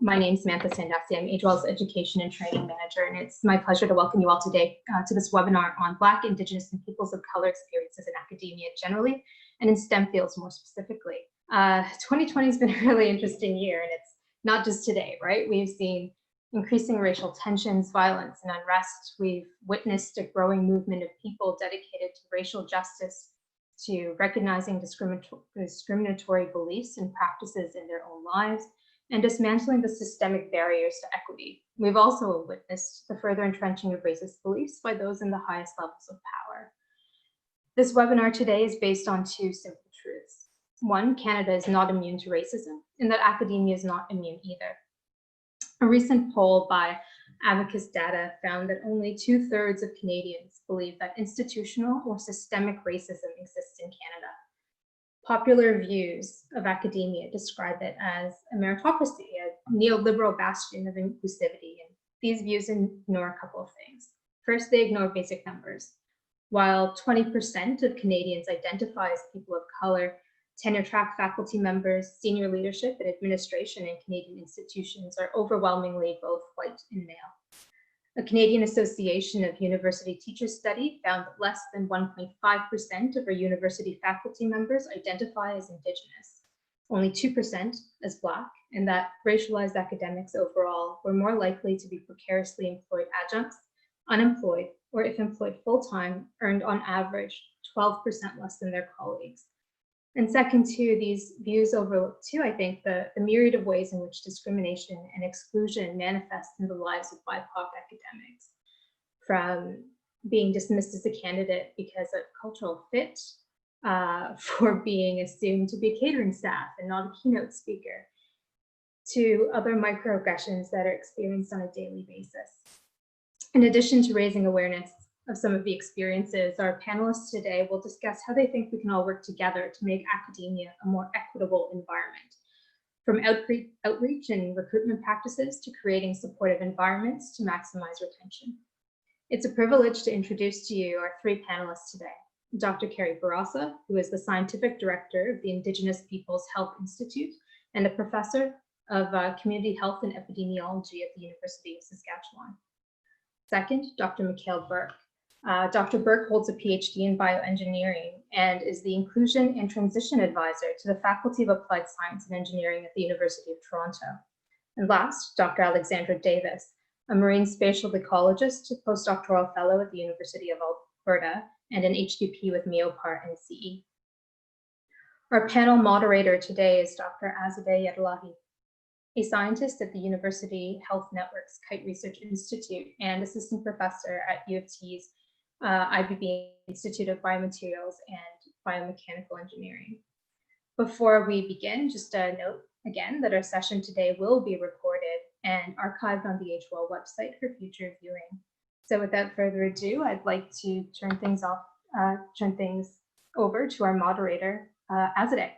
My name is Samantha Sandassi. I'm AJWell's Education and Training Manager, and it's my pleasure to welcome you all today to this webinar on Black, Indigenous, and Peoples of Color experiences in academia generally, and in STEM fields more specifically. 2020 has been a really interesting year, and it's not just today, right? We've seen increasing racial tensions, violence, and unrest. We've witnessed a growing movement of people dedicated to racial justice, to recognizing discriminatory beliefs and practices in their own lives, and dismantling the systemic barriers to equity. We've also witnessed the further entrenching of racist beliefs by those in the highest levels of power. This webinar today is based on two simple truths. One, Canada is not immune to racism, and that academia is not immune either. A recent poll by Abacus Data found that only 2/3 of Canadians believe that institutional or systemic racism exists in Canada. Popular views of academia describe it as a meritocracy, a neoliberal bastion of inclusivity. And these views ignore a couple of things. First, they ignore basic numbers. While 20% of Canadians identify as people of color, tenure-track faculty members, senior leadership, and administration in Canadian institutions are overwhelmingly both white and male. A Canadian Association of University Teachers study found that less than 1.5% of our university faculty members identify as Indigenous, only 2% as Black, and that racialized academics overall were more likely to be precariously employed adjuncts, unemployed, or if employed full-time, earned on average 12% less than their colleagues. And second, too, these views overlook, too, I think, the myriad of ways in which discrimination and exclusion manifest in the lives of BIPOC academics, from being dismissed as a candidate because of cultural fit, for being assumed to be a catering staff and not a keynote speaker, to other microaggressions that are experienced on a daily basis. In addition to raising awareness of some of the experiences, our panelists today will discuss how they think we can all work together to make academia a more equitable environment, from outreach and recruitment practices to creating supportive environments to maximize retention. It's a privilege to introduce to you our three panelists today. Dr. Carrie Barasa, who is the Scientific Director of the Indigenous Peoples Health Institute and a Professor of Community Health and Epidemiology at the University of Saskatchewan. Second, Dr. Mikhail Burke. Dr. Burke holds a PhD in bioengineering and is the Inclusion and Transition Advisor to the Faculty of Applied Science and Engineering at the University of Toronto. And last, Dr. Alexandra Davis, a marine spatial ecologist, a postdoctoral fellow at the University of Alberta, and an HDP with MEOPAR and CE. Our panel moderator today is Dr. Azadeh Yadlahi, a scientist at the University Health Network's Kite Research Institute and assistant professor at U of T's IBB Institute of Biomaterials and Biomechanical Engineering. Before we begin, just a note again that our session today will be recorded and archived on the AJWell website for future viewing. So without further ado, I'd like to turn things over to our moderator, Azadeh.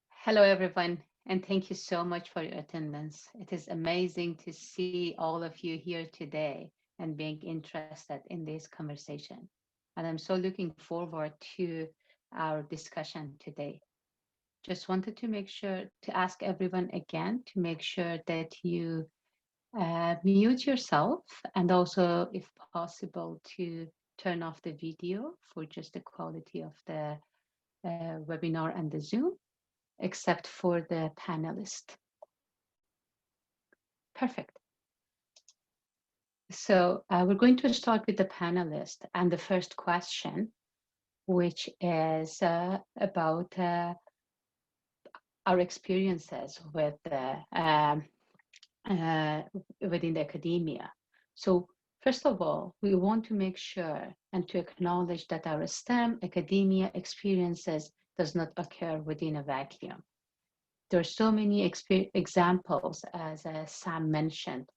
Hello, everyone, and thank you so much for your attendance. It is amazing to see all of you here today and being interested in this conversation. And I'm so looking forward to our discussion today. Just wanted to make sure to ask everyone again to make sure that you mute yourself, and also, if possible, to turn off the video for just the quality of the webinar and the Zoom, except for the panelist. Perfect. So we're going to start with the panelist and the first question, which is about our experiences with within the academia. So first of all, we want to make sure and to acknowledge that our STEM academia experiences does not occur within a vacuum. There are so many examples, as Sam mentioned.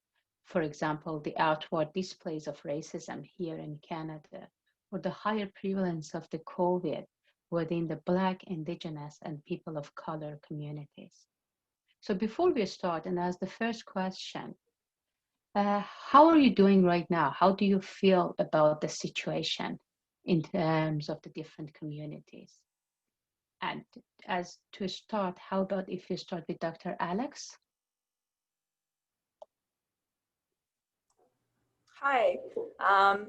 For example, the outward displays of racism here in Canada, or the higher prevalence of the COVID within the Black, Indigenous, and people of color communities. So before we start, and as the first question, how are you doing right now? How do you feel about the situation in terms of the different communities? And as to start, how about if you start with Dr. Alex? Hi.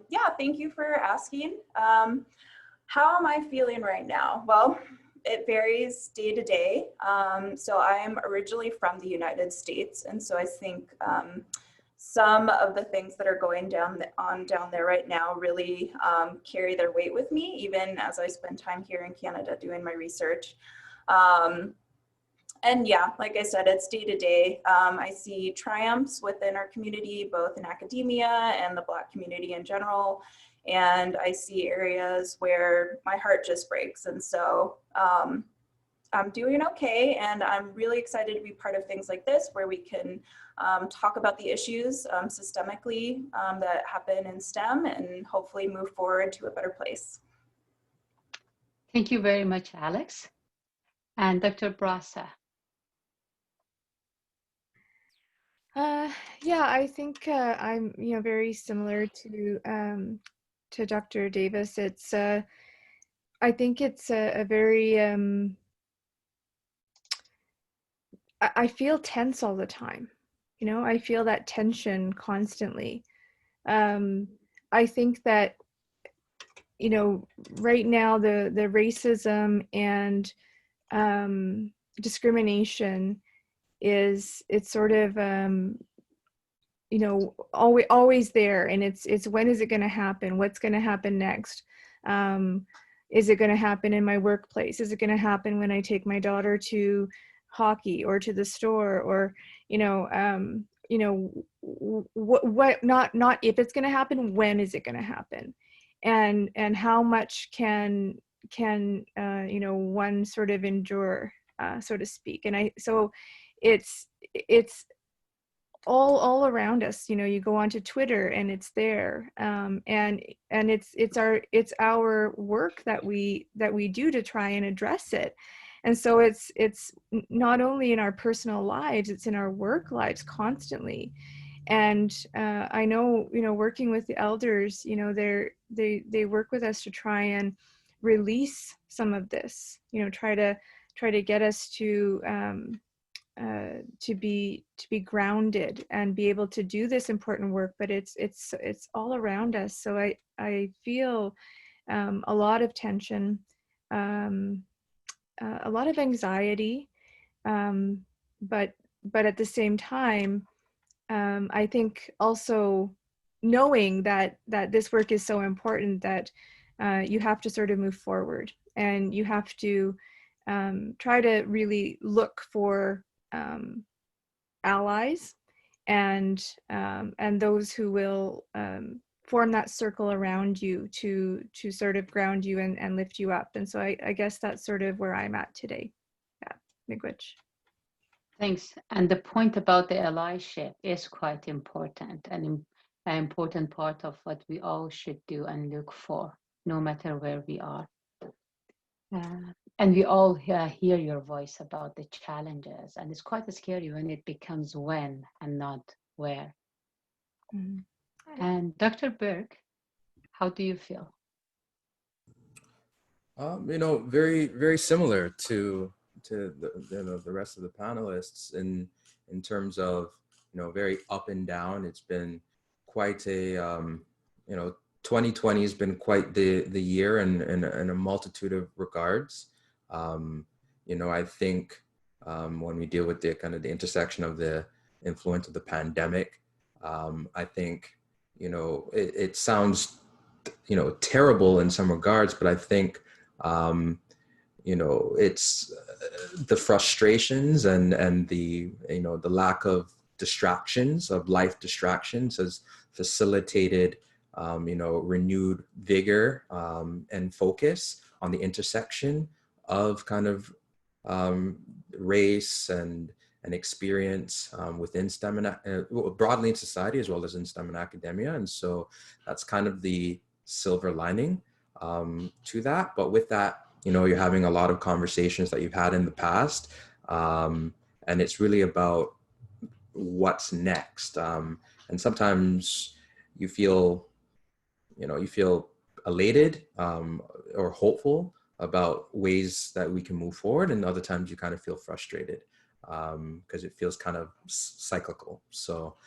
Yeah, thank you for asking. How am I feeling right now? Well, it varies day to day. So I'm originally from the United States, and so I think some of the things that are going down there right now really carry their weight with me, even as I spend time here in Canada doing my research. And yeah, like I said, it's day to day. I see triumphs within our community, both in academia and the Black community in general. And I see areas where my heart just breaks. And so I'm doing okay. And I'm really excited to be part of things like this, where we can talk about the issues systemically that happen in STEM and hopefully move forward to a better place. Thank you very much, Alex. And Dr. Brasa. Yeah, I think I'm, very similar to Dr. Davis. It's I think it's a very I feel tense all the time. I feel that tension constantly. I think that right now the racism and discrimination it's sort of always there, and it's when is it going to happen, what's going to happen next, is it going to happen in my workplace, is it going to happen when I take my daughter to hockey or to the store, or what not if it's going to happen, when is it going to happen, and how much can one sort of endure, so to speak. And so it's all around us. You go onto Twitter and it's there, and it's our work that we do to try and address it. And so it's not only in our personal lives, it's in our work lives constantly. And I know, working with the elders, they work with us to try and release some of this, try to get us to be grounded and be able to do this important work. But it's all around us. So I feel a lot of tension, a lot of anxiety, but at the same time, I think also knowing that this work is so important that you have to sort of move forward, and you have to try to really look for allies and those who will form that circle around you to sort of ground you and lift you up. And so I guess that's sort of where I'm at today. Yeah, Miigwech. Thanks. And the point about the allyship is quite important, and an important part of what we all should do and look for, no matter where we are. And we all hear your voice about the challenges, and it's quite scary when it becomes when and not where. Mm-hmm. And Dr. Berg, how do you feel? Very, very similar to the rest of the panelists in terms of, very up and down. It's been quite a, 2020 has been quite the year in a multitude of regards. I think when we deal with the kind of the intersection of the influence of the pandemic, I think, it sounds, terrible in some regards, but I think, it's the frustrations and the, the lack of distractions, of life distractions, has facilitated, renewed vigor and focus on the intersection of kind of race and experience within STEM and broadly in society, as well as in STEM and academia. And so that's kind of the silver lining to that. But with that, you're having a lot of conversations that you've had in the past, and it's really about what's next. And sometimes you feel elated or hopeful about ways that we can move forward, and other times you kind of feel frustrated because it feels kind of cyclical. So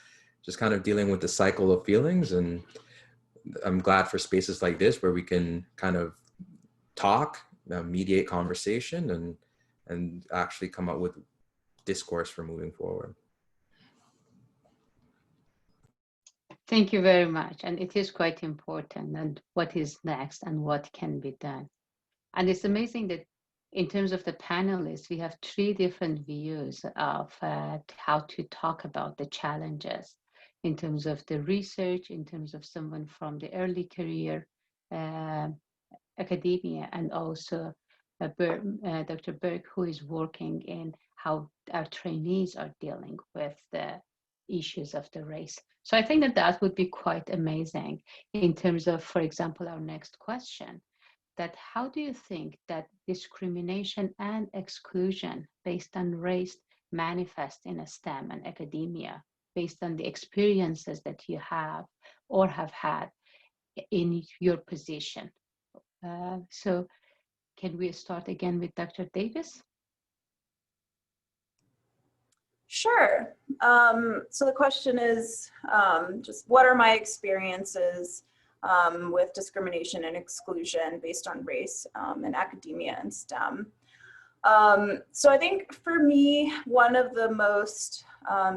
just kind of dealing with the cycle of feelings. And I'm glad for spaces like this where we can kind of talk, mediate conversation, and actually come up with discourse for moving forward. Thank you very much. And it is quite important, and what is next and what can be done. And it's amazing that in terms of the panelists, we have 3 different views of how to talk about the challenges in terms of the research, in terms of someone from the early career academia, and also Dr. Burke, who is working in how our trainees are dealing with the issues of the race. So I think that that would be quite amazing in terms of, for example, our next question, that how do you think that discrimination and exclusion based on race manifest in a STEM and academia based on the experiences that you have or have had in your position? So can we start again with Dr. Davis? Sure. So the question is just what are my experiences with discrimination and exclusion based on race in academia and STEM? So I think for me, one of the most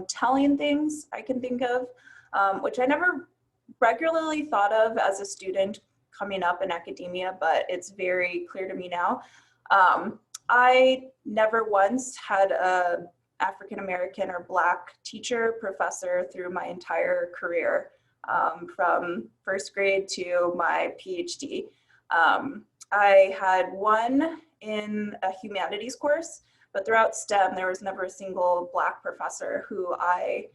telling things I can think of, which I never regularly thought of as a student coming up in academia, but it's very clear to me now. I never once had a African-American or Black teacher, professor through my entire career, from first grade to my PhD. I had one in a humanities course, but throughout STEM, there was never a single Black professor who I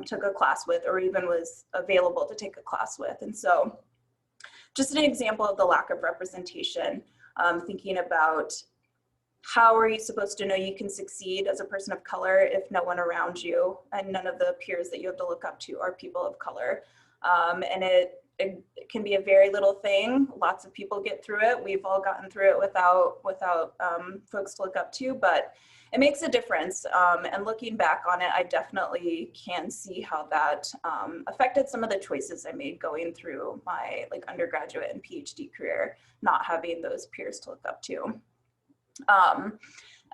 took a class with or even was available to take a class with. And so just an example of the lack of representation, thinking about how are you supposed to know you can succeed as a person of color if no one around you and none of the peers that you have to look up to are people of color? And it can be a very little thing. Lots of people get through it. We've all gotten through it without folks to look up to, but it makes a difference. And looking back on it, I definitely can see how that affected some of the choices I made going through my undergraduate and PhD career, not having those peers to look up to.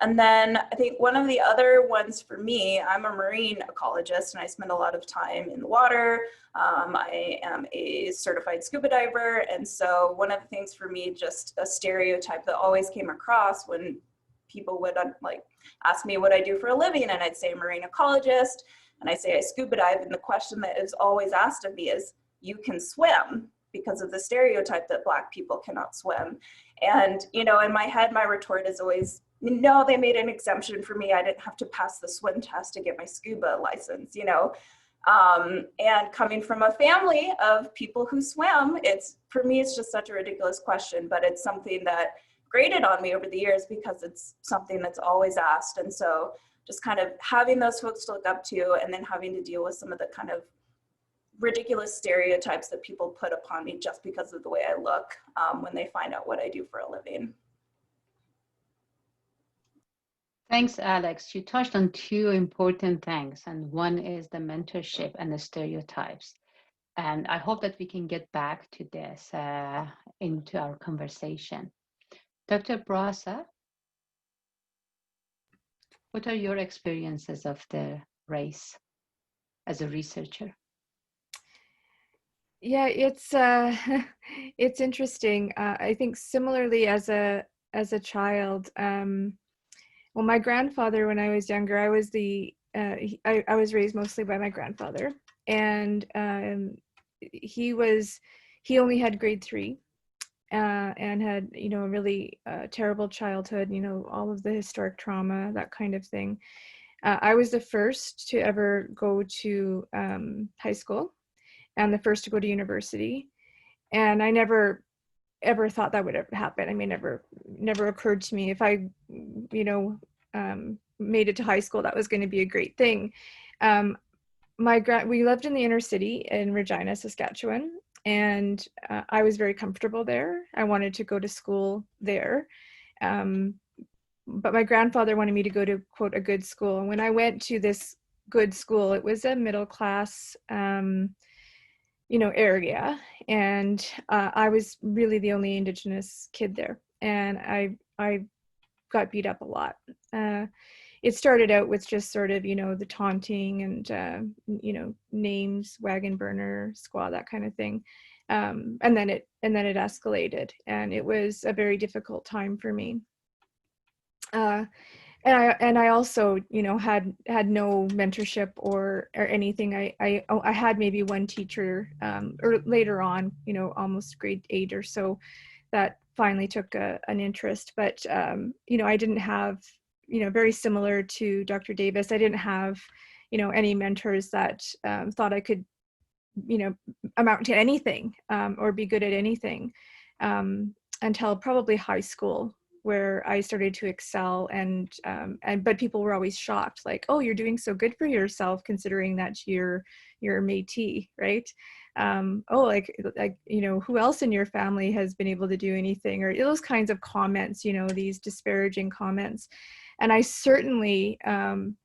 And then I think one of the other ones for me, I'm a marine ecologist and I spend a lot of time in the water. I am a certified scuba diver. And so one of the things for me, just a stereotype that always came across when people would ask me what I do for a living, and I'd say marine ecologist, and I say I scuba dive, and the question that is always asked of me is, you can swim, because of the stereotype that Black people cannot swim. And, in my head, my retort is always, no, they made an exemption for me. I didn't have to pass the swim test to get my scuba license, and coming from a family of people who swim, for me, it's just such a ridiculous question, but it's something that graded on me over the years because it's something that's always asked. And so just kind of having those folks to look up to, and then having to deal with some of the kind of ridiculous stereotypes that people put upon me just because of the way I look when they find out what I do for a living. Thanks, Alex. You touched on 2 important things, and one is the mentorship and the stereotypes. And I hope that we can get back to this into our conversation. Dr. Brasa, what are your experiences of the race as a researcher? Yeah, it's interesting. I think similarly as a child, well, my grandfather, when I was younger, I was I was raised mostly by my grandfather, and he only had grade 3, and had a really terrible childhood. All of the historic trauma, that kind of thing. I was the first to ever go to high school, and the first to go to university, and I never ever thought that would ever happen. I mean, never occurred to me if I made it to high school, that was going to be a great thing. We lived in the inner city in Regina, Saskatchewan, And I was very comfortable there. I wanted to go to school there. But my grandfather wanted me to go to, quote, a good school. And when I went to this good school, it was a middle class, area. And I was really the only Indigenous kid there. And I got beat up a lot. It started out with just sort of, the taunting and, names, wagon burner, squaw, that kind of thing. And then it escalated, and it was a very difficult time for me. And I also, had no mentorship or anything. I had maybe one teacher, or later on, almost grade 8 or so, that finally took an interest. But I didn't have, very similar to Dr. Davis, I didn't have, any mentors that thought I could, amount to anything, or be good at anything, until probably high school, where I started to excel, but people were always shocked, like, oh, you're doing so good for yourself, considering that you're Métis, right? Oh, like, who else in your family has been able to do anything, or those kinds of comments, these disparaging comments. And I certainly,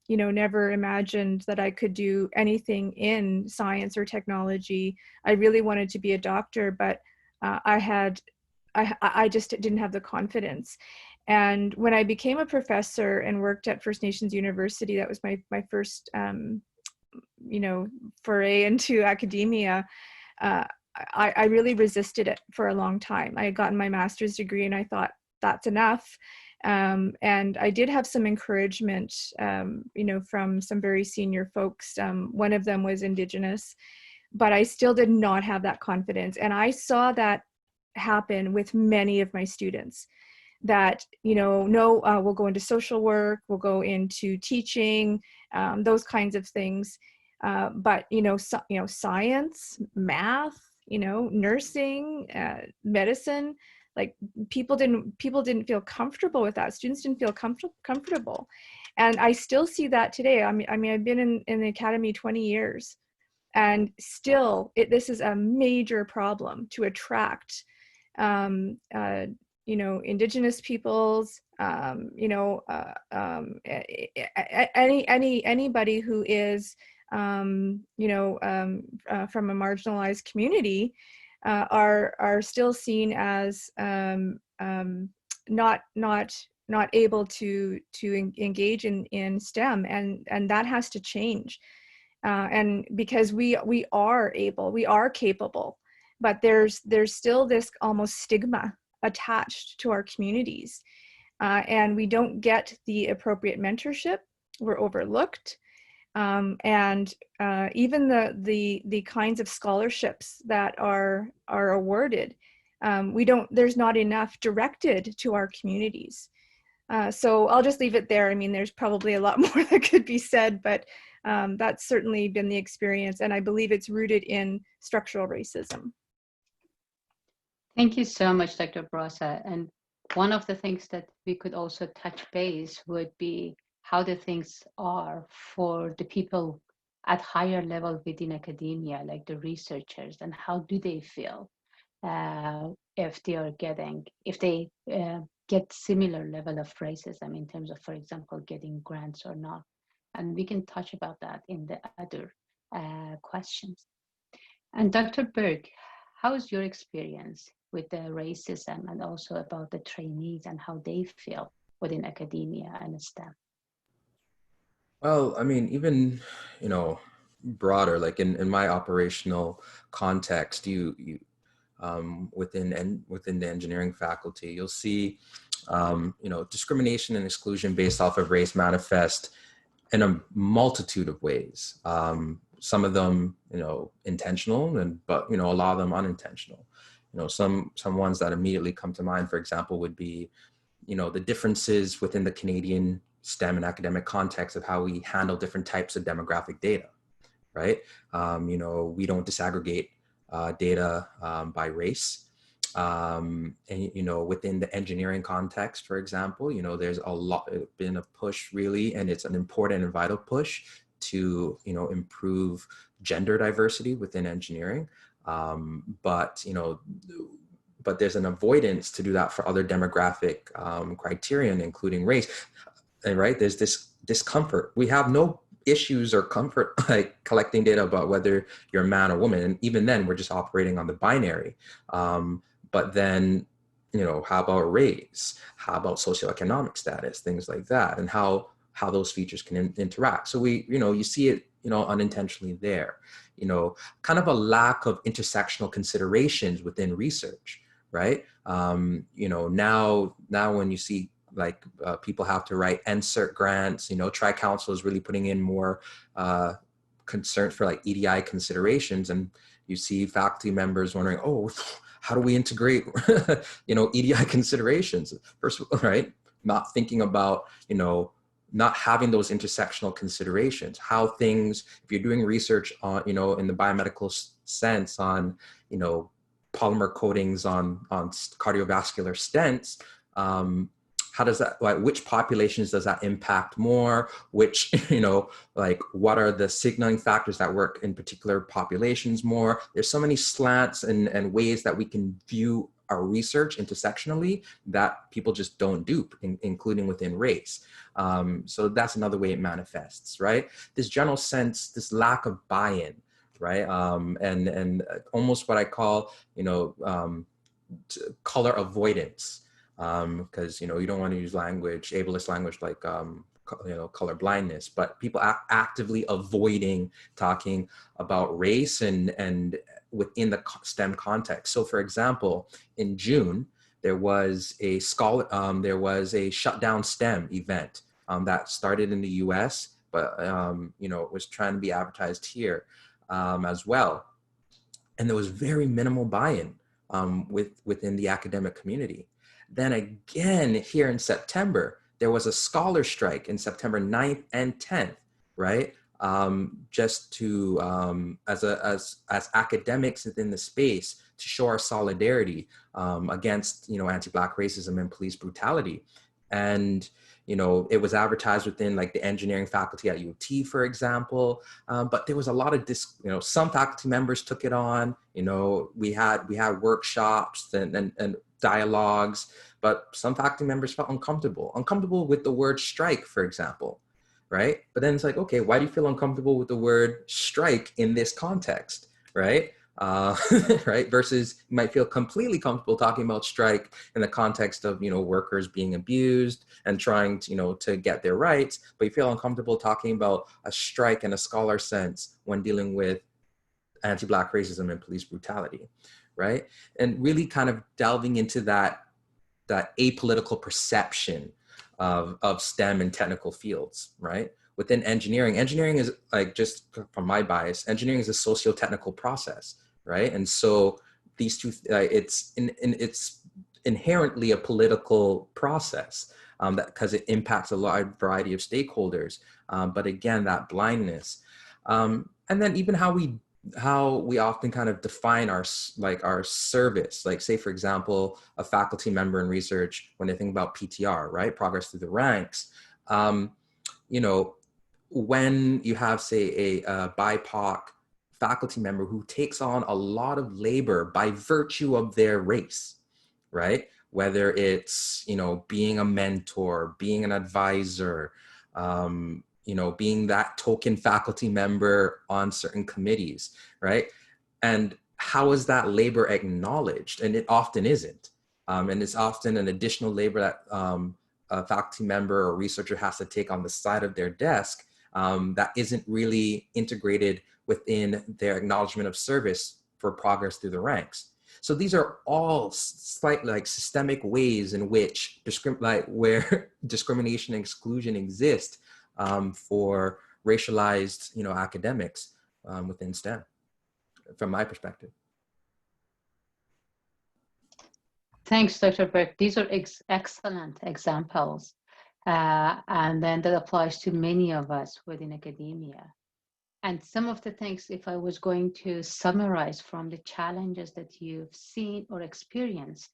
never imagined that I could do anything in science or technology. I really wanted to be a doctor, but I just didn't have the confidence. And when I became a professor and worked at First Nations University, that was my first, foray into academia. I really resisted it for a long time. I had gotten my master's degree, and I thought, that's enough. And I did have some encouragement, from some very senior folks. One of them was Indigenous, but I still did not have that confidence. And I saw that happen with many of my students, that, we'll go into social work, we'll go into teaching, those kinds of things. But, science, math, nursing, medicine, like people didn't feel comfortable with that. Students didn't feel comfortable. And I still see that today. I mean, I've been in the academy 20 years, and still this is a major problem to attract, Indigenous peoples, anybody who is, from a marginalized community, are still seen as not able to engage in STEM, and that has to change. And because we are able, we are capable, but there's still this almost stigma attached to our communities, and we don't get the appropriate mentorship. We're overlooked. And even the kinds of scholarships that are awarded, there's not enough directed to our communities. So I'll just leave it there. I mean, there's probably a lot more that could be said, but that's certainly been the experience, and I believe it's rooted in structural racism. Thank you so much, Dr. Brossa. And one of the things that we could also touch base would be how the things are for the people at higher level within academia, like the researchers, and how do they feel if they get similar level of racism in terms of, for example, getting grants or not. And we can touch about that in the other questions. And Dr. Berg, how's your experience with the racism, and also about the trainees and how they feel within academia and STEM? Well, I mean, even, broader, like in my operational context, within the engineering faculty, you'll see, discrimination and exclusion based off of race manifest in a multitude of ways. Some of them, intentional, but a lot of them unintentional. Some ones that immediately come to mind, for example, would be, the differences within the Canadian STEM and academic context of how we handle different types of demographic data, right? We don't disaggregate data by race. And, within the engineering context, for example, there's been a push really, and it's an important and vital push to, improve gender diversity within engineering. But, you know, but there's an avoidance to do that for other demographic criterion, including race, right? There's this discomfort. We have no issues or comfort like collecting data about whether you're a man or woman. And even then we're just operating on the binary. But then, you know, how about race? How about socioeconomic status, things like that, and how those features can interact. So we, you know, you see it, you know, unintentionally there, you know, kind of a lack of intersectional considerations within research, right? You know, now when you see like people have to write NSERT grants, you know, Tri-Council is really putting in more concern for like EDI considerations, and you see faculty members wondering, oh, how do we integrate, you know, EDI considerations? First, right? Not thinking about, you know, not having those intersectional considerations, how things, if you're doing research on, you know, in the biomedical sense on, you know, polymer coatings on cardiovascular stents, how does that, like, which populations does that impact more? Which, you know, like, what are the signaling factors that work in particular populations more? There's so many slants and ways that we can view our research intersectionally that people just don't do, including within race. So that's another way it manifests, right? This general sense, this lack of buy-in, right? And almost what I call, you know, color avoidance. Because, you know, you don't want to use language, ableist language like, you know, color blindness, but people actively avoiding talking about race and within the STEM context. So for example, in June, there was a shutdown STEM event that started in the US, but, you know, it was trying to be advertised here as well. And there was very minimal buy-in within the academic community. Then again, here in September, there was a scholar strike in September 9th and 10th, right? Just to, as academics within the space, to show our solidarity against, you know, anti-Black racism and police brutality. And, you know, it was advertised within like the engineering faculty at UT, for example. But there was a lot of you know, some faculty members took it on, you know, we had workshops and dialogues, but some faculty members felt uncomfortable with the word strike, for example, right? But then it's like, okay, why do you feel uncomfortable with the word strike in this context, right? Right? Versus you might feel completely comfortable talking about strike in the context of, you know, workers being abused and trying to, you know, to get their rights, but you feel uncomfortable talking about a strike in a scholar sense when dealing with anti-Black racism and police brutality, right? And really kind of delving into that apolitical perception of STEM and technical fields, right? Within engineering is like, just from my bias, engineering is a socio-technical process, right? And so these two, it's inherently a political process because it impacts a wide variety of stakeholders. But again, that blindness. And then even how we often kind of define our service, like say, for example, a faculty member in research, when they think about PTR, right? Progress through the ranks. You know, when you have, say, a BIPOC faculty member who takes on a lot of labor by virtue of their race, right? Whether it's, you know, being a mentor, being an advisor, you know, being that token faculty member on certain committees, right? And how is that labor acknowledged? And it often isn't. And it's often an additional labor that a faculty member or researcher has to take on the side of their desk that isn't really integrated within their acknowledgement of service for progress through the ranks. So these are all slightly like systemic ways in which where discrimination and exclusion exist for racialized, you know, academics within STEM, from my perspective. Thanks, Dr. Burke. These are excellent examples. And then that applies to many of us within academia. And some of the things, if I was going to summarize from the challenges that you've seen or experienced,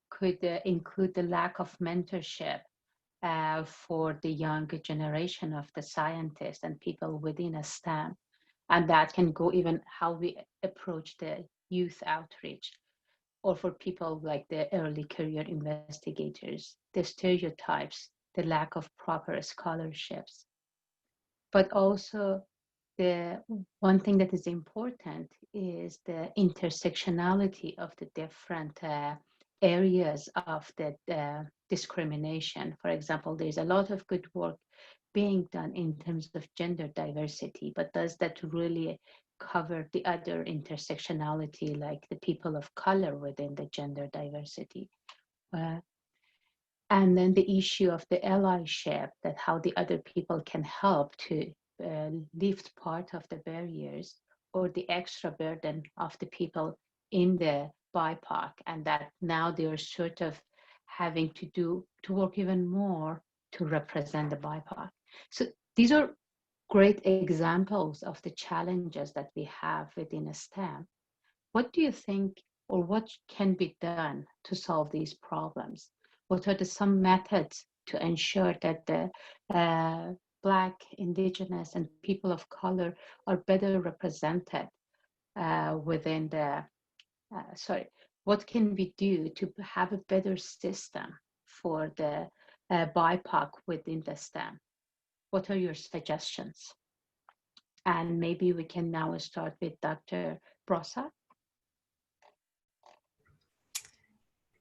could include the lack of mentorship for the younger generation of the scientists and people within a STEM. And that can go even how we approach the youth outreach, or for people like the early career investigators, the stereotypes, the lack of proper scholarships. But also the one thing that is important is the intersectionality of the different areas of the discrimination. For example, there's a lot of good work being done in terms of gender diversity, but does that really cover the other intersectionality, like the people of color within the gender diversity? And then the issue of the allyship, that how the other people can help to lift part of the barriers or the extra burden of the people in the BIPOC, and that now they're sort of having to work even more to represent the BIPOC. So these are great examples of the challenges that we have within STEM. What do you think, or what can be done to solve these problems? What are some methods to ensure that the Black, Indigenous, and people of color are better represented within the, what can we do to have a better system for the BIPOC within the STEM? What are your suggestions? And maybe we can now start with Dr. Brossa.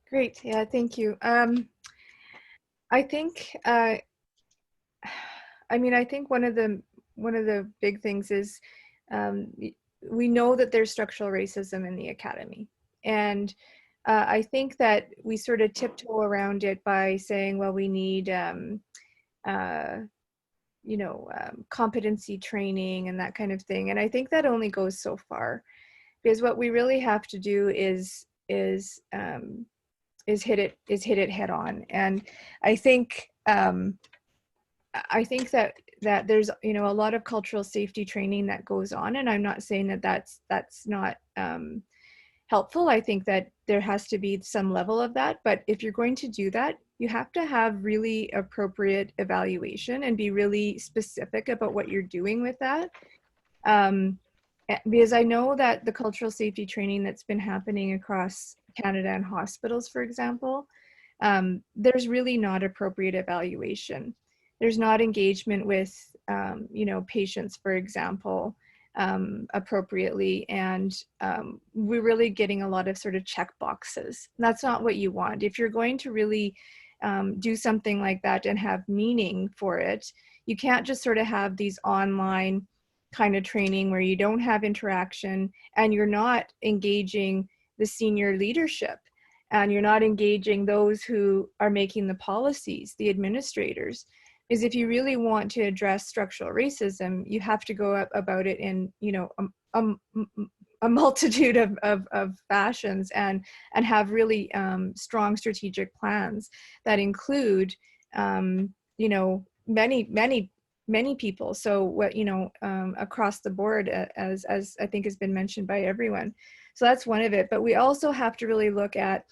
Great. Yeah, thank you. I think, I think one of the big things is we know that there's structural racism in the academy. And I think that we sort of tiptoe around it by saying, well, we need, competency training and that kind of thing. And I think that only goes so far, because what we really have to do is hit it head on. And I think that there's a lot of cultural safety training that goes on, and I'm not saying that that's not helpful. I think that there has to be some level of that, but if you're going to do that, you have to have really appropriate evaluation and be really specific about what you're doing with that. Because I know that the cultural safety training that's been happening across Canada and hospitals, for example, there's really not appropriate evaluation. There's not engagement with, patients, for example, appropriately, and we're really getting a lot of sort of check boxes. That's not what you want. If you're going to really do something like that and have meaning for it, you can't just sort of have these online kind of training where you don't have interaction and you're not engaging the senior leadership and you're not engaging those who are making the policies, the administrators. Is if you really want to address structural racism, you have to go about it in a multitude of fashions and have really strong strategic plans that include many people. So what across the board, as I think has been mentioned by everyone. So that's one of it. But we also have to really look at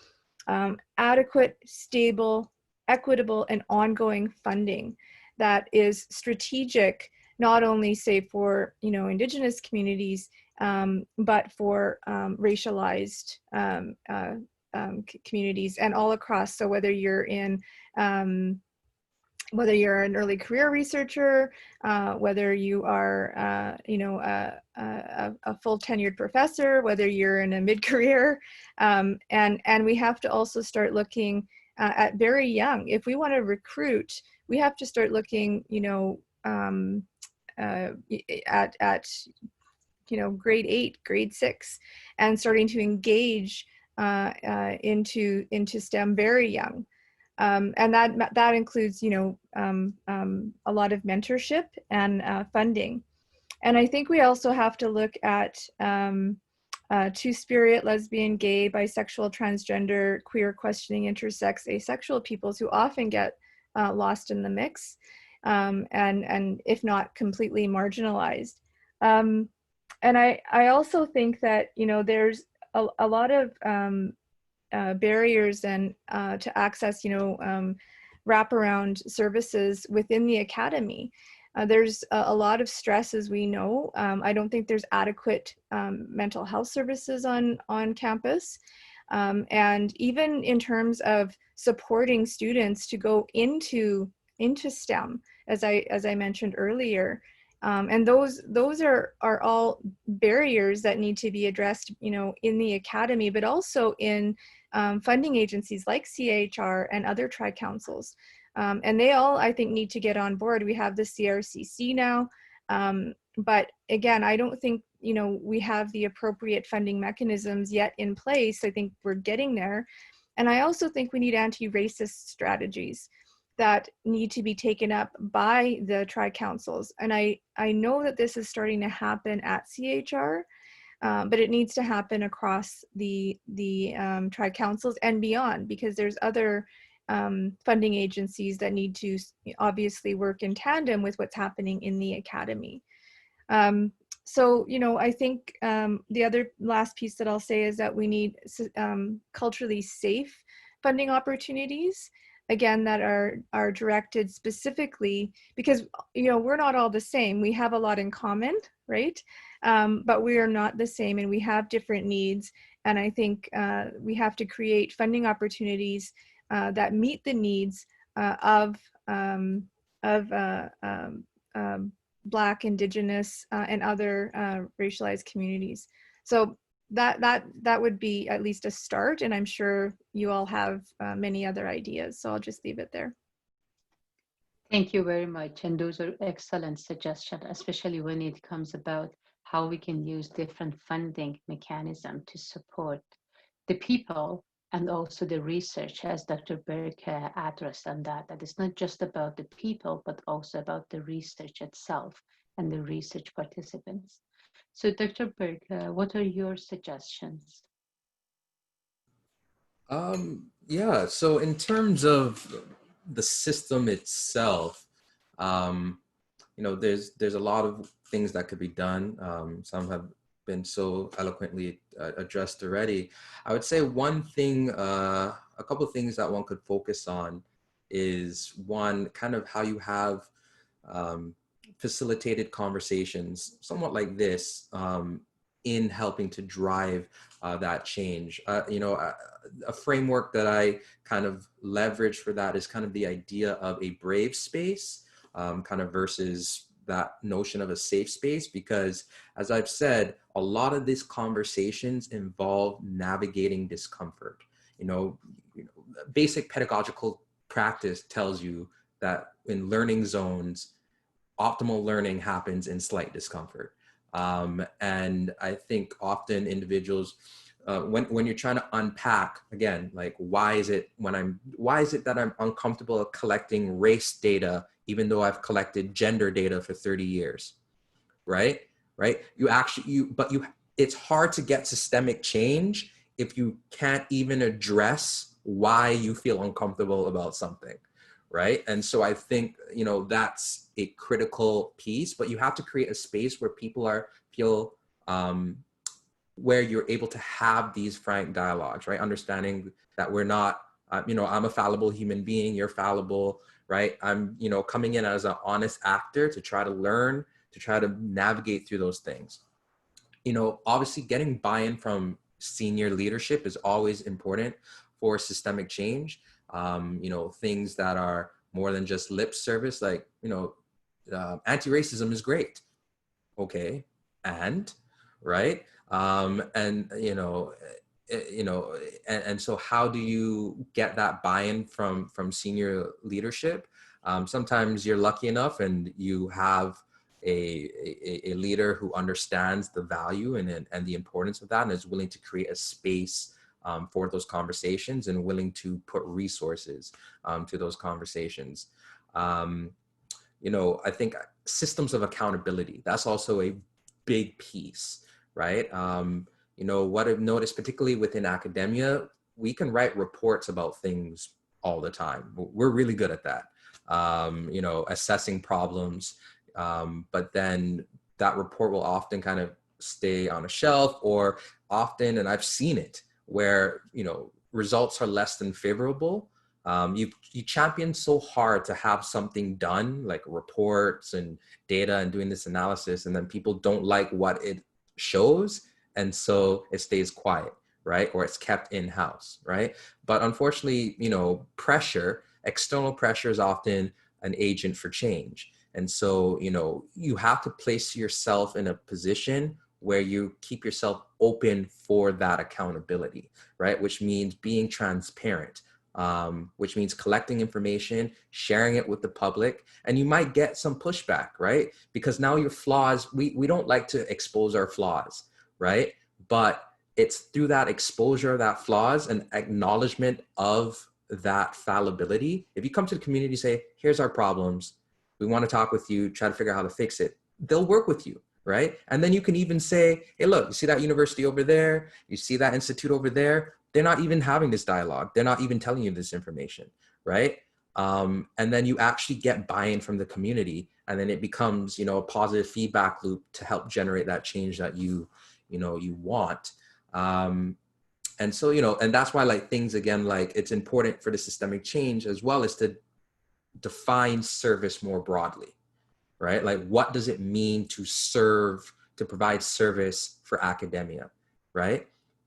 adequate, stable, equitable, and ongoing funding that is strategic, not only say for Indigenous communities, but for racialized communities and all across. So whether you're an early career researcher, whether you are a full tenured professor, whether you're in a mid-career, and we have to also start looking at very young. If we want to recruit, we have to start looking at grade 8, grade 6, and starting to engage into STEM very young. And that includes, a lot of mentorship and funding. And I think we also have to look at two-spirit, lesbian, gay, bisexual, transgender, queer, questioning, intersex, asexual peoples who often get lost in the mix, and if not completely marginalized. And I also think that, there's a lot of barriers and to access, wraparound services within the academy. There's a lot of stress, as we know. I don't think there's adequate mental health services on campus. And even in terms of supporting students to go into STEM, as I mentioned earlier, and those are all barriers that need to be addressed, you know, in the academy, but also in funding agencies like CHR and other tri-councils. And they all, I think, need to get on board. We have the CRCC now, but again, I don't think, you know, we have the appropriate funding mechanisms yet in place. I think we're getting there. And I also think we need anti-racist strategies that need to be taken up by the tri-councils. And I know that this is starting to happen at CHR, but it needs to happen across the tri-councils and beyond, because there's other funding agencies that need to obviously work in tandem with what's happening in the academy. So, you know, I think the other last piece that I'll say is that we need culturally safe funding opportunities, again, that are directed specifically, because, you know, we're not all the same. We have a lot in common, right? But we are not the same, and we have different needs. And I think we have to create funding opportunities that meet the needs of Black, Indigenous, and other racialized communities. So that would be at least a start, and I'm sure you all have many other ideas. So I'll just leave it there. Thank you very much. And those are excellent suggestions, especially when it comes about how we can use different funding mechanisms to support the people and also the research, as Dr. Burke addressed on that it's not just about the people, but also about the research itself and the research participants. So Dr. Burke, what are your suggestions? Yeah, so in terms of the system itself, you know, there's a lot of things that could be done. Some have been so eloquently addressed already. I would say one thing, a couple of things that one could focus on is, one, kind of how you have facilitated conversations, somewhat like this, in helping to drive that change. You know, a framework that I kind of leverage for that is kind of the idea of a brave space, kind of versus that notion of a safe space, because as I've said, a lot of these conversations involve navigating discomfort. You know, basic pedagogical practice tells you that in learning zones, optimal learning happens in slight discomfort. And I think often individuals, when you're trying to unpack, again, like, why is it that I'm uncomfortable collecting race data, even though I've collected gender data for 30 years, right? It's hard to get systemic change if you can't even address why you feel uncomfortable about something, right? And so I think, you know, that's a critical piece, but you have to create a space where people feel where you're able to have these frank dialogues, right? Understanding that we're not, you know, I'm a fallible human being, you're fallible, right? I'm, you know, coming in as an honest actor to try to learn, to try to navigate through those things. You know, obviously getting buy-in from senior leadership is always important for systemic change. You know, things that are more than just lip service, like, you know, anti-racism is great. Okay, and, right? And so how do you get that buy-in from senior leadership? Sometimes you're lucky enough and you have a leader who understands the value and the importance of that, and is willing to create a space for those conversations, and willing to put resources to those conversations. You know, I think systems of accountability, that's also a big piece, right? You know, what I've noticed, particularly within academia, we can write reports about things all the time. We're really good at that, you know, assessing problems. But then that report will often kind of stay on a shelf, or often, and I've seen it, where, you know, results are less than favorable, You champion so hard to have something done, like reports and data and doing this analysis, and then people don't like what it shows, and so it stays quiet, right? Or it's kept in-house, right? But unfortunately, you know, external pressure is often an agent for change. And so, you know, you have to place yourself in a position where you keep yourself open for that accountability, right? Which means being transparent, which means collecting information, sharing it with the public, and you might get some pushback, right? Because now your flaws, we don't like to expose our flaws, right? But it's through that exposure of that flaws and acknowledgement of that fallibility. If you come to the community, say, here's our problems, we want to talk with you, try to figure out how to fix it, they'll work with you, right? And then you can even say, hey, look, you see that university over there? You see that institute over there? They're not even having this dialogue. They're not even telling you this information, right? And then you actually get buy-in from the community, and then it becomes, you know, a positive feedback loop to help generate that change that you want. And so, you know, and that's why, like, things, again, like, it's important for the systemic change as well as to define service more broadly, right? Like, what does it mean to serve, to provide service for academia, right?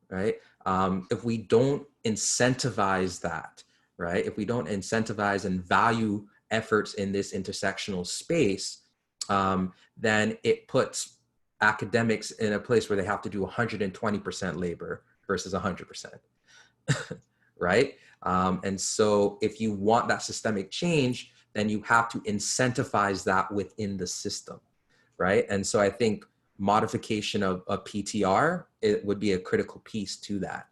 Right? If we don't incentivize that, right? If we don't incentivize and value efforts in this intersectional space, then it puts academics in a place where they have to do 120% labor versus 100%, right? And so if you want that systemic change, then you have to incentivize that within the system, right? And so I think modification of a PTR, it would be a critical piece to that.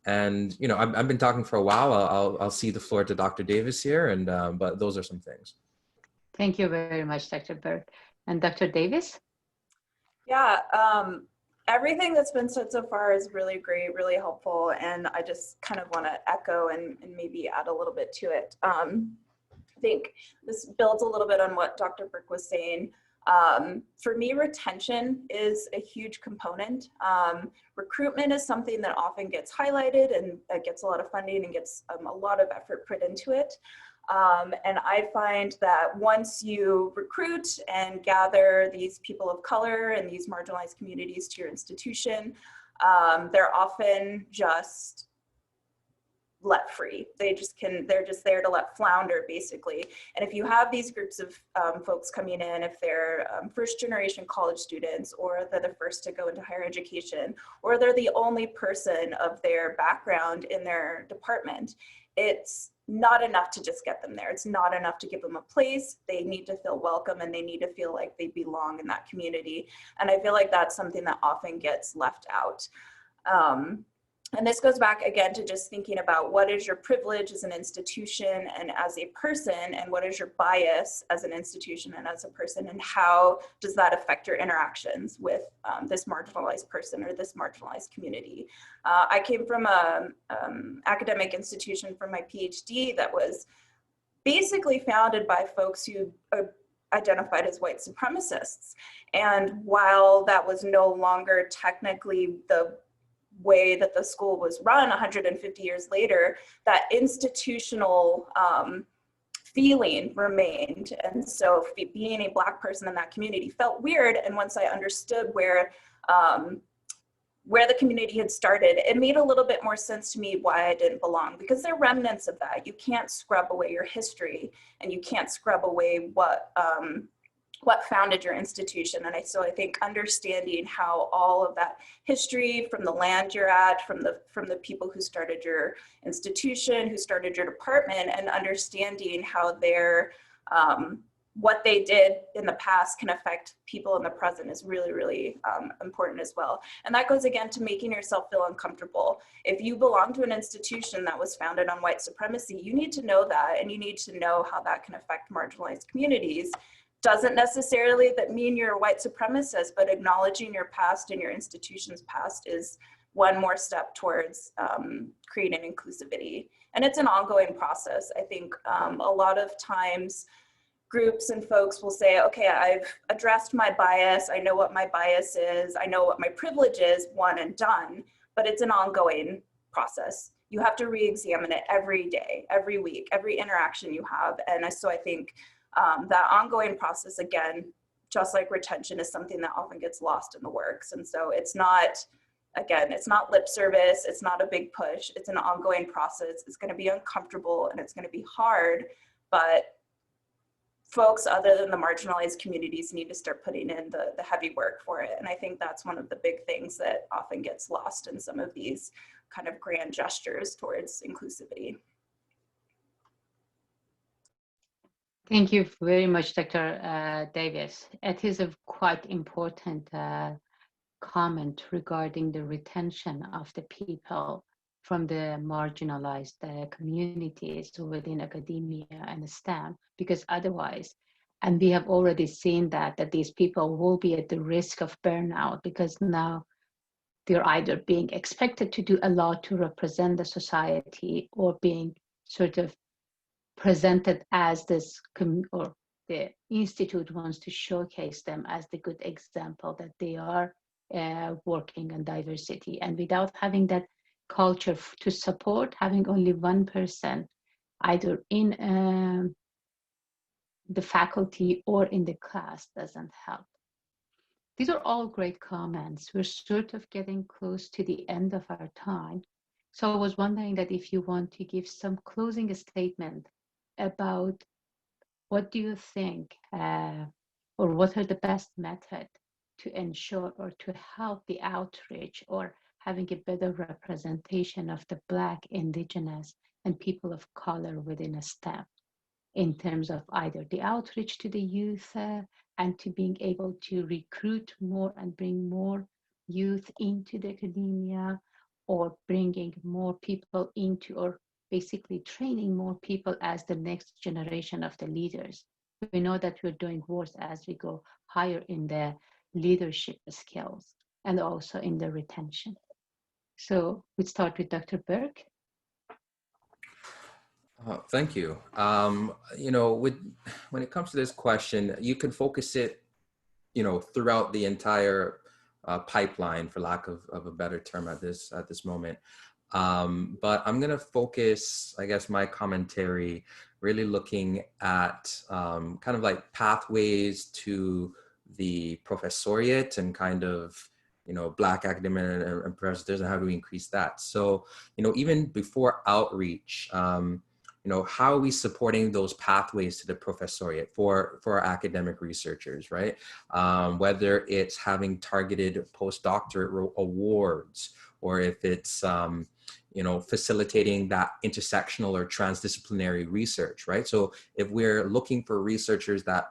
And, you know, I've been talking for a while. I'll cede the floor to Dr. Davis here, and but those are some things. Thank you very much, Dr. Berg. And Dr. Davis? Yeah, everything that's been said so far is really great, really helpful. And I just kind of want to echo and maybe add a little bit to it. I think this builds a little bit on what Dr. Berg was saying. For me, retention is a huge component. Recruitment is something that often gets highlighted and gets a lot of funding and gets a lot of effort put into it. And I find that once you recruit and gather these people of color and these marginalized communities to your institution, they're often just let free. They're just there to let flounder, basically. And if you have these groups of folks coming in, if they're first generation college students, or they're the first to go into higher education, or they're the only person of their background in their department, it's not enough to just get them there. It's not enough to give them a place. They need to feel welcome, and they need to feel like they belong in that community. And I feel like that's something that often gets left out. And this goes back again to just thinking about what is your privilege as an institution and as a person, and what is your bias as an institution and as a person, and how does that affect your interactions with this marginalized person or this marginalized community. I came from an academic institution for my PhD that was basically founded by folks who identified as white supremacists. And while that was no longer technically the way that the school was run 150 years later, that institutional feeling remained. And so being a Black person in that community felt weird. And once I understood where the community had started, it made a little bit more sense to me why I didn't belong, because there are remnants of that. You can't scrub away your history, and you can't scrub away what founded your institution. And so I think understanding how all of that history, from the land you're at, from the people who started your institution, who started your department, and understanding how what they did in the past can affect people in the present is really, really important as well. And that goes again to making yourself feel uncomfortable. If you belong to an institution that was founded on white supremacy, you need to know that, and you need to know how that can affect marginalized communities. Doesn't necessarily that mean you're a white supremacist, but acknowledging your past and your institution's past is one more step towards creating inclusivity. And it's an ongoing process. I think a lot of times groups and folks will say, okay, I've addressed my bias. I know what my bias is. I know what my privilege is, one and done, but it's an ongoing process. you have to re-examine it every day, every week, every interaction you have. And so I think that ongoing process, again, just like retention, is something that often gets lost in the works. And so it's not, again, it's not lip service, it's not a big push, it's an ongoing process. It's going to be uncomfortable and it's going to be hard, but folks other than the marginalized communities need to start putting in the heavy work for it. And I think that's one of the big things that often gets lost in some of these kind of grand gestures towards inclusivity. Thank you very much, Dr. Davis. It is a quite important comment regarding the retention of the people from the marginalized communities within academia and STEM, because otherwise, and we have already seen that these people will be at the risk of burnout, because now they're either being expected to do a lot to represent the society, or being sort of presented as this, or the institute wants to showcase them as the good example that they are working on diversity. And without having that culture to support, having only one person either in the faculty or in the class doesn't help. These are all great comments. We're sort of getting close to the end of our time. So I was wondering that if you want to give some closing statement about what do you think, or what are the best methods to ensure or to help the outreach or having a better representation of the Black, Indigenous, and people of color within a STEM, in terms of either the outreach to the youth and to being able to recruit more and bring more youth into the academia, or bringing more people into, or basically training more people as the next generation of the leaders. We know that we're doing worse as we go higher in the leadership skills and also in the retention. So we start with Dr. Burke. Thank you. You know, when it comes to this question, you can focus it, you know, throughout the entire pipeline, for lack of a better term at this moment. But I'm going to focus, I guess, my commentary really looking at kind of like pathways to the professoriate and kind of, you know, Black academia and professors, and how do we increase that? So, you know, even before outreach, you know, how are we supporting those pathways to the professoriate for our academic researchers, right? Whether it's having targeted postdoctorate awards, or if it's, you know, facilitating that intersectional or transdisciplinary research, right? So if we're looking for researchers that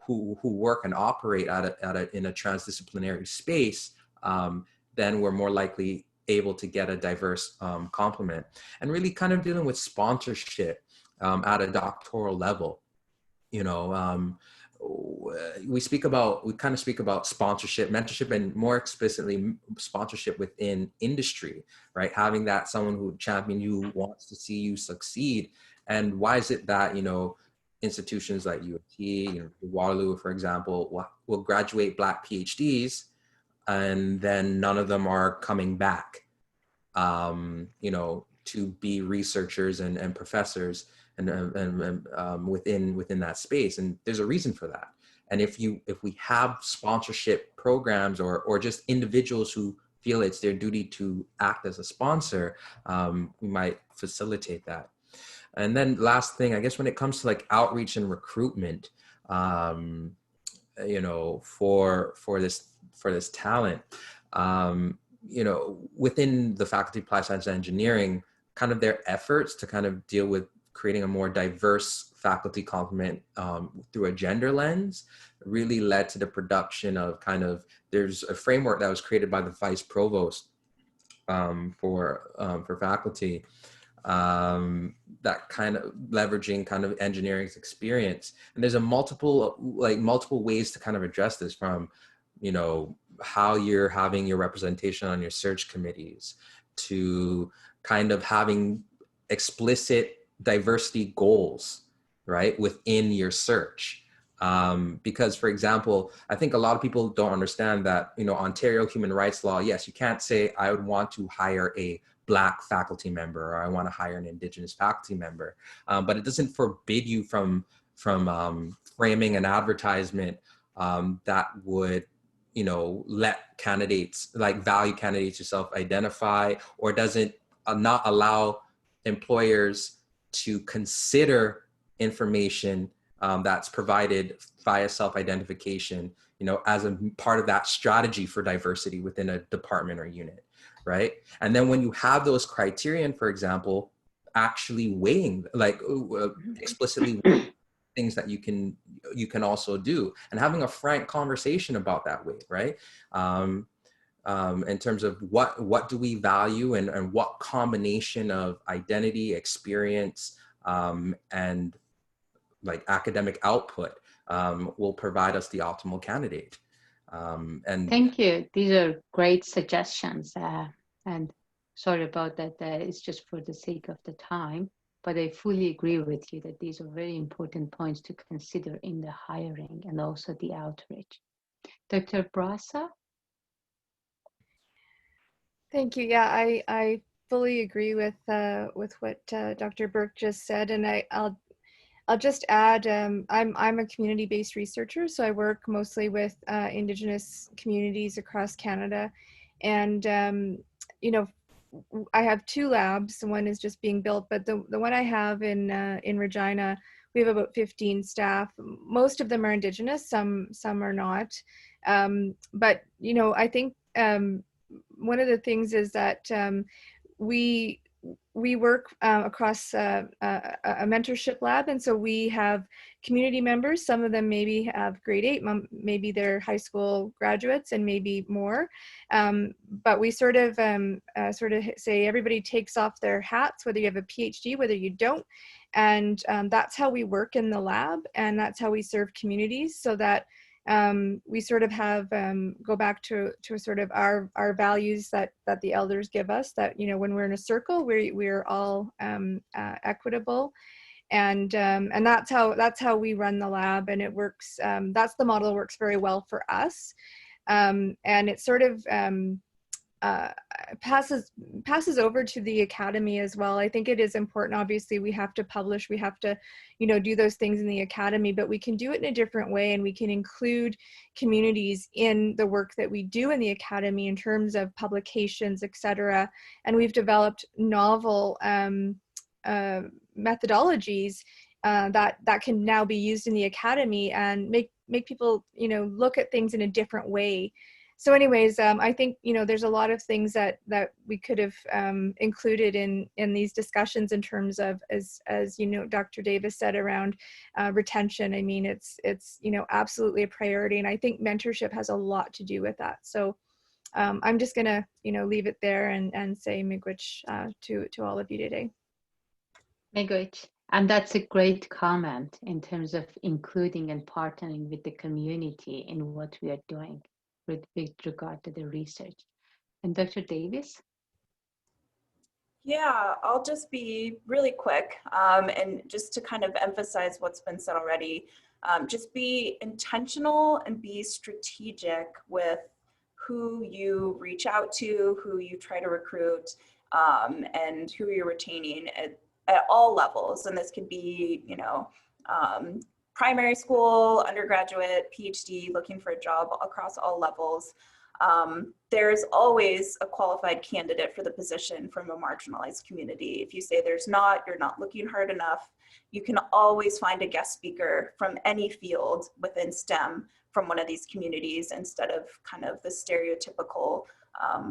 who work and operate in a transdisciplinary space, then we're more likely able to get a diverse complement. And really kind of dealing with sponsorship at a doctoral level. You know, we kind of speak about sponsorship, mentorship, and more explicitly sponsorship within industry, right? Having that someone who champion you, wants to see you succeed. And why is it that, you know, institutions like UT, you know, Waterloo, for example, will graduate Black PhDs, and then none of them are coming back, you know, to be researchers and professors and within that space. And there's a reason for that. And if we have sponsorship programs or just individuals who feel it's their duty to act as a sponsor, we might facilitate that. And then last thing, I guess, when it comes to like outreach and recruitment, you know, for this talent, you know, within the Faculty of Applied Science and Engineering, kind of their efforts to kind of deal with creating a more diverse faculty complement through a gender lens really led to the production of kind of, there's a framework that was created by the Vice Provost for faculty, that kind of leveraging kind of engineering's experience. And there's multiple ways to kind of address this, from, you know, how you're having your representation on your search committees, to kind of having explicit diversity goals, right, within your search. Because, for example, I think a lot of people don't understand that, you know, Ontario human rights law, yes, you can't say I would want to hire a Black faculty member, or I want to hire an Indigenous faculty member. But it doesn't forbid you from framing an advertisement that would, you know, let candidates, like value candidates who self-identify, or doesn't not allow employers to consider information that's provided via self-identification, you know, as a part of that strategy for diversity within a department or unit, right? And then when you have those criterion, for example, actually weighing, like explicitly weighing things that you can also do, and having a frank conversation about that weight, right? In terms of what do we value, and what combination of identity, experience, and like academic output will provide us the optimal candidate. And thank you. These are great suggestions. And sorry about that. It's just for the sake of the time, but I fully agree with you that these are very important points to consider in the hiring and also the outreach. Dr. Brasa? Thank you. Yeah, I fully agree with what Dr. Burke just said, and I'll just add, I'm a community-based researcher, so I work mostly with Indigenous communities across Canada, and you know, I have 2 labs. One is just being built, but the one I have in Regina, we have about 15 staff. Most of them are Indigenous, some are not, but you know, I think one of the things is that we work across a mentorship lab, and so we have community members. Some of them maybe have grade 8, maybe they're high school graduates, and maybe more. But we sort of say everybody takes off their hats, whether you have a PhD, whether you don't, and that's how we work in the lab, and that's how we serve communities, so that we sort of have go back to sort of our values that the elders give us, that, you know, when we're in a circle, we're all equitable, and that's how we run the lab, and it works. That's the model that works very well for us, and it sort of passes over to the academy as well. I think it is important. Obviously, we have to publish, we have to, you know, do those things in the academy, but we can do it in a different way, and we can include communities in the work that we do in the academy in terms of publications, etc. And we've developed novel methodologies that can now be used in the academy and make people, you know, look at things in a different way. So anyways, I think, you know, there's a lot of things that we could have included in these discussions in terms of, as you know, Dr. Davis said, around retention. I mean, it's you know, absolutely a priority, and I think mentorship has a lot to do with that. So I'm just gonna, you know, leave it there and say miigwech to all of you today. Miigwech. And that's a great comment in terms of including and partnering with the community in what we are doing with regard to the research. And Dr. Davis? Yeah, I'll just be really quick, and just to kind of emphasize what's been said already, just be intentional and be strategic with who you reach out to, who you try to recruit, and who you're retaining at all levels. And this could be, you know, primary school, undergraduate, PhD, looking for a job across all levels. There's always a qualified candidate for the position from a marginalized community. If you say there's not, you're not looking hard enough. You can always find a guest speaker from any field within STEM from one of these communities, instead of kind of the stereotypical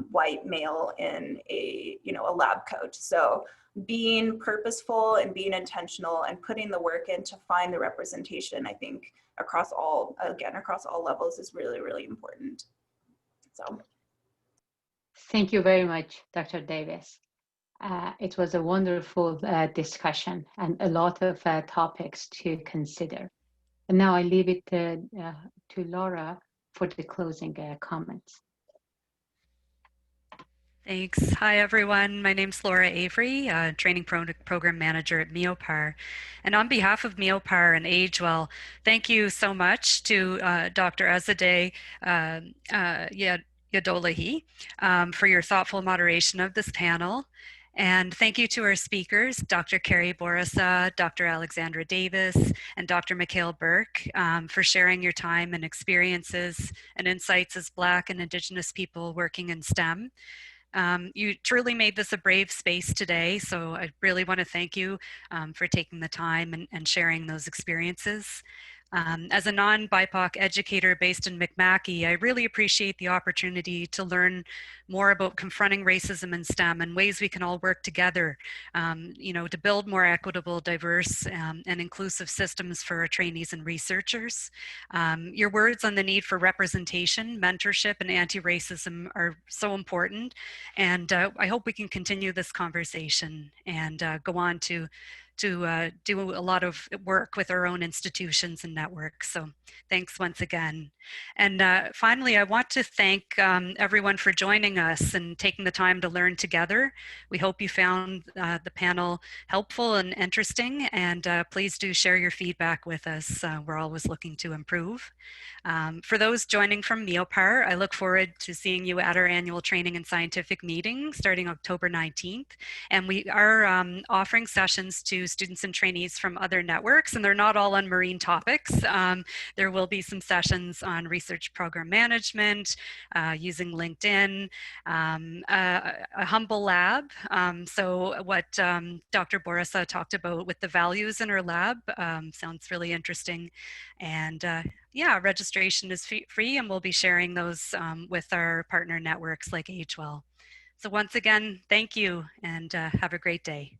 white male in a, you know, a lab coat. So being purposeful and being intentional and putting the work in to find the representation, I think across all, again, across all levels is really, really important. So. Thank you very much, Dr. Davis. It was a wonderful discussion and a lot of topics to consider. And now I leave it to Laura for the closing comments. Thanks. Hi, everyone. My name's Laura Avery, Training Program Manager at MEOPAR. And on behalf of MEOPAR and AgeWell, thank you so much to Dr. Ezadeh. Yadolahi, for your thoughtful moderation of this panel. And thank you to our speakers, Dr. Carrie Borisa, Dr. Alexandra Davis, and Dr. Mikhail Burke, for sharing your time and experiences and insights as Black and Indigenous people working in STEM. You truly made this a brave space today, so I really want to thank you for taking the time and sharing those experiences. As a non-BIPOC educator based in McMackey, I really appreciate the opportunity to learn more about confronting racism in STEM and ways we can all work together, to build more equitable, diverse, and inclusive systems for our trainees and researchers. Your words on the need for representation, mentorship, and anti-racism are so important, and I hope we can continue this conversation and go on to do a lot of work with our own institutions and networks. So thanks once again. And finally, I want to thank everyone for joining us and taking the time to learn together. We hope you found the panel helpful and interesting, and please do share your feedback with us. We're always looking to improve. For those joining from Meopar, I look forward to seeing you at our annual training and scientific meeting starting October 19th. And we are offering sessions to students and trainees from other networks, and they're not all on marine topics. There will be some sessions on research program management, using LinkedIn, a humble lab. So what Dr. Borisa talked about with the values in her lab sounds really interesting. And yeah, registration is free, and we'll be sharing those with our partner networks like AgeWell. So once again, thank you, and have a great day.